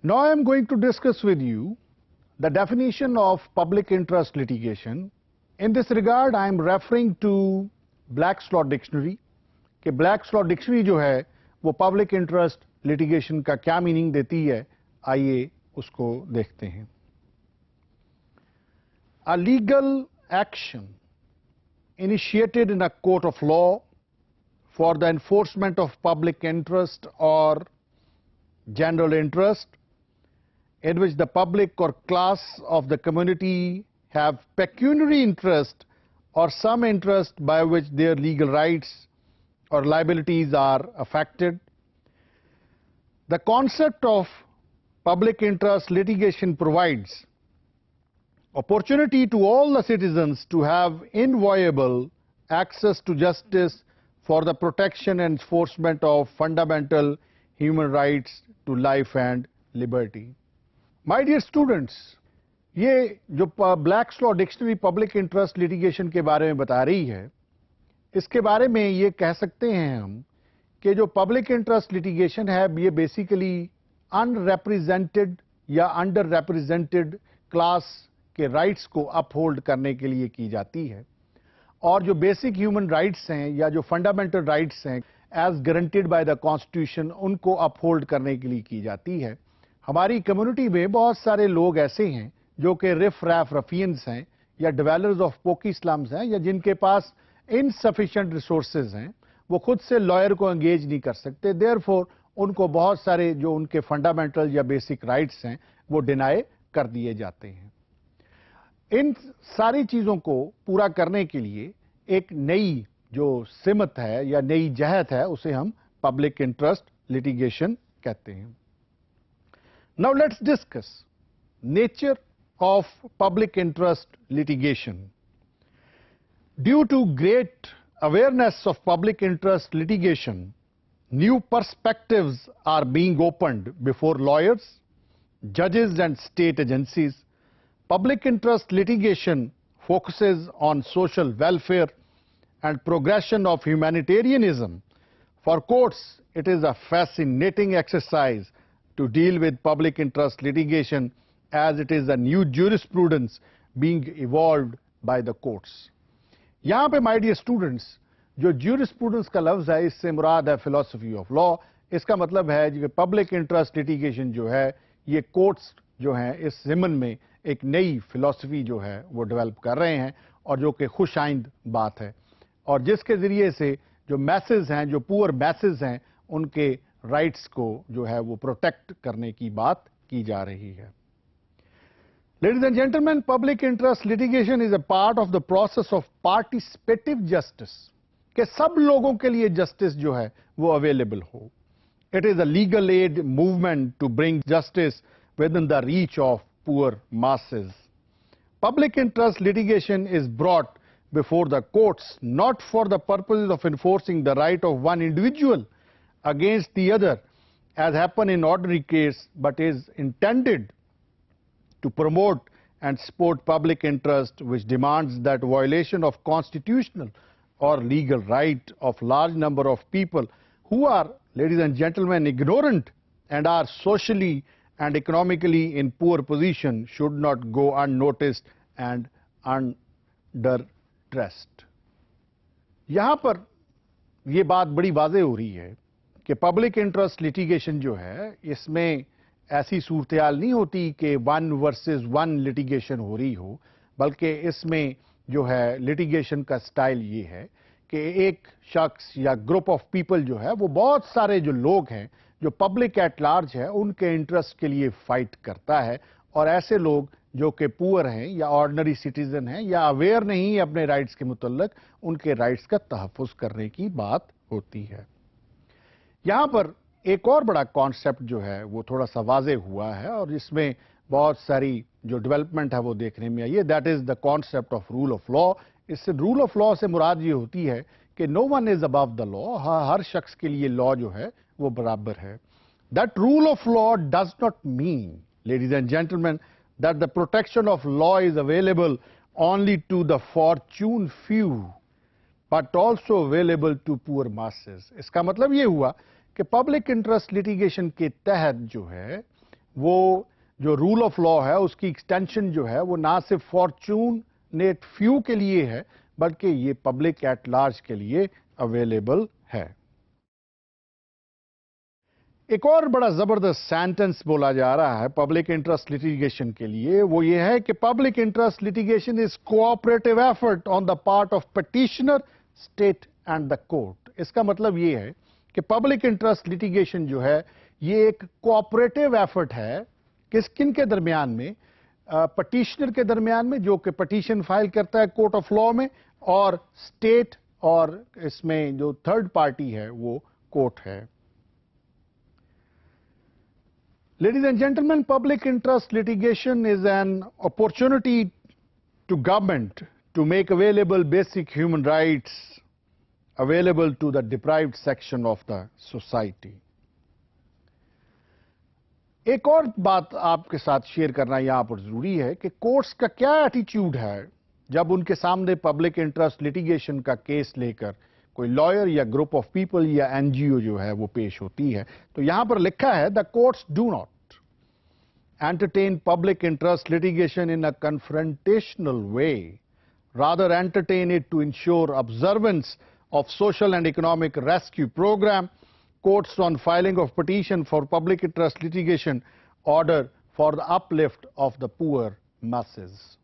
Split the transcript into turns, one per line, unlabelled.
Now I am going to discuss with you the definition of public interest litigation. In this regard, I am referring to Black's Law Dictionary कि Black's Law Dictionary जो है वो public interest litigation का क्या meaning देती है, आइए उसको देखते हैं. A legal action initiated in a court of law for the enforcement of public interest or general interest in which the public or class of the community have pecuniary interest or some interest by which their legal rights or liabilities are affected. The concept of public interest litigation provides opportunity to all the citizens to have inviolable access to justice for the protection and enforcement of fundamental human rights to life and liberty. My dear students, ये जो Black's Law Dictionary Public Interest Litigation के बारे में बता रही है, इसके बारे में ये कह सकते हैं हम कि जो Public Interest Litigation है ये बेसिकली अनरिप्रेजेंटेड या अंडर रिप्रेजेंटेड क्लास के राइट्स को अपहोल्ड करने के लिए की जाती है और जो बेसिक ह्यूमन राइट्स हैं या जो फंडामेंटल राइट्स हैं as guaranteed by the constitution उनको अपहोल्ड करने के लिए की जाती है. हमारी कम्युनिटी में बहुत सारे लोग ऐसे हैं जो कि रिफ रैफ रफियंस हैं या डेवलपर्स ऑफ पोकी स्लम्स हैं या जिनके पास इनसफिशिएंट रिसोर्सेज हैं, वो खुद से लॉयर को एंगेज नहीं कर सकते, देयरफॉर उनको बहुत सारे जो उनके फंडामेंटल या बेसिक राइट्स हैं वो डिनाई कर दिए जाते हैं. इन सारी चीज़ों को पूरा करने के लिए एक नई जो सिमत है या नई जहत है उसे हम पब्लिक इंटरेस्ट लिटिगेशन कहते हैं. Now let's discuss nature of public interest litigation. Due to great awareness of public interest litigation, new perspectives are being opened before lawyers, judges and state agencies. Public interest litigation focuses on social welfare and progression of humanitarianism. For courts, it is a fascinating exercise to deal with public interest litigation as it is a new jurisprudence being evolved by the courts. यहाँ पे my dear students, जो jurisprudence का लफ्ज है इससे मुराद है philosophy of law. इसका मतलब है कि पब्लिक इंटरेस्ट लिटिगेशन जो है ये कोर्ट्स जो हैं इस ज़िमन में एक नई फिलॉसफी जो है वो डेवलप कर रहे हैं और जो कि खुशाइंद बात है और जिसके ज़रिए से जो मैसेज हैं, जो पुअर मैसेज हैं, उनके राइट्स को जो है वो प्रोटेक्ट करने की बात की जा रही है. Ladies and gentlemen, public interest litigation is a part of the process of participative justice. कि सब लोगों के लिए जस्टिस जो है वो अवेलेबल हो. It is a legal aid movement to bring justice within the reach of poor masses. Public interest litigation is brought before the courts not for the purpose of enforcing the right of one individual against the other as happen in ordinary case, but is intended to promote and support public interest which demands that violation of constitutional or legal right of large number of people who are, ladies and gentlemen, ignorant and are socially and economically in poor position should not go unnoticed and underdressed. यहाँ पर ये बात बड़ी वाज़े हो रही है कि पब्लिक इंटरेस्ट लिटिगेशन जो है इसमें ऐसी सूरत-ए-हाल नहीं होती कि वन वर्सेस वन लिटिगेशन हो रही हो, बल्कि इसमें जो है लिटिगेशन का स्टाइल ये है कि एक शख्स या ग्रुप ऑफ पीपल जो है वो बहुत सारे जो लोग हैं जो पब्लिक एट लार्ज है उनके इंटरेस्ट के लिए फाइट करता है और ऐसे लोग जो कि पुअर हैं या ऑर्डिनरी सिटीजन हैं या अवेयर नहीं अपने राइट्स के मुतल्लिक उनके राइट्स का तहफ़्फ़ुज़ करने की बात होती है. यहाँ पर एक और बड़ा कॉन्सेप्ट जो है वो थोड़ा सा वाज़े हुआ है और इसमें बहुत सारी जो डेवलपमेंट है वो देखने में आई है. That is the concept of rule of law. इससे रूल ऑफ लॉ से मुराद ये होती है कि no one is above the law. हर शख्स के लिए लॉ जो है वो बराबर है. That rule of law does not mean, ladies and gentleman, that the protection of law is available only to the fortune few but also available to poor masses. इसका मतलब ये हुआ कि पब्लिक इंटरेस्ट लिटिगेशन के तहत जो है वो जो रूल ऑफ लॉ है उसकी एक्सटेंशन जो है वो ना सिर्फ फॉर्चूनेट फ्यू के लिए है बल्कि ये पब्लिक एट लार्ज के लिए अवेलेबल है। एक और बड़ा जबरदस्त सेंटेंस बोला जा रहा है पब्लिक इंटरेस्ट लिटिगेशन के लिए, वो ये है कि public interest litigation is cooperative effort on the part of petitioner, state and the court. इसका मतलब ये है कि पब्लिक इंटरेस्ट लिटिगेशन जो है ये एक कोऑपरेटिव एफर्ट है किन के दरमियान में, पटिशनर के दरमियान में जो कि पटिशन फाइल करता है कोर्ट ऑफ लॉ में, और स्टेट और इसमें जो थर्ड पार्टी है वो कोर्ट है। Ladies and gentlemen, public interest litigation is an opportunity to government to make available basic human rights available to the deprived section of the society. एक और बात आपके साथ शेयर करना यहां पर जरूरी है कि कोर्ट्स का क्या एटीट्यूड है जब उनके सामने पब्लिक इंटरेस्ट लिटिगेशन का केस लेकर कोई लॉयर या ग्रुप ऑफ पीपल या एनजीओ जो है वो पेश होती है। तो यहां पर लिखा है the courts do not entertain public interest litigation in a confrontational way, rather entertain it to ensure observance of social and economic rescue program, courts on filing of petition for public interest litigation, order for the uplift of the poor masses.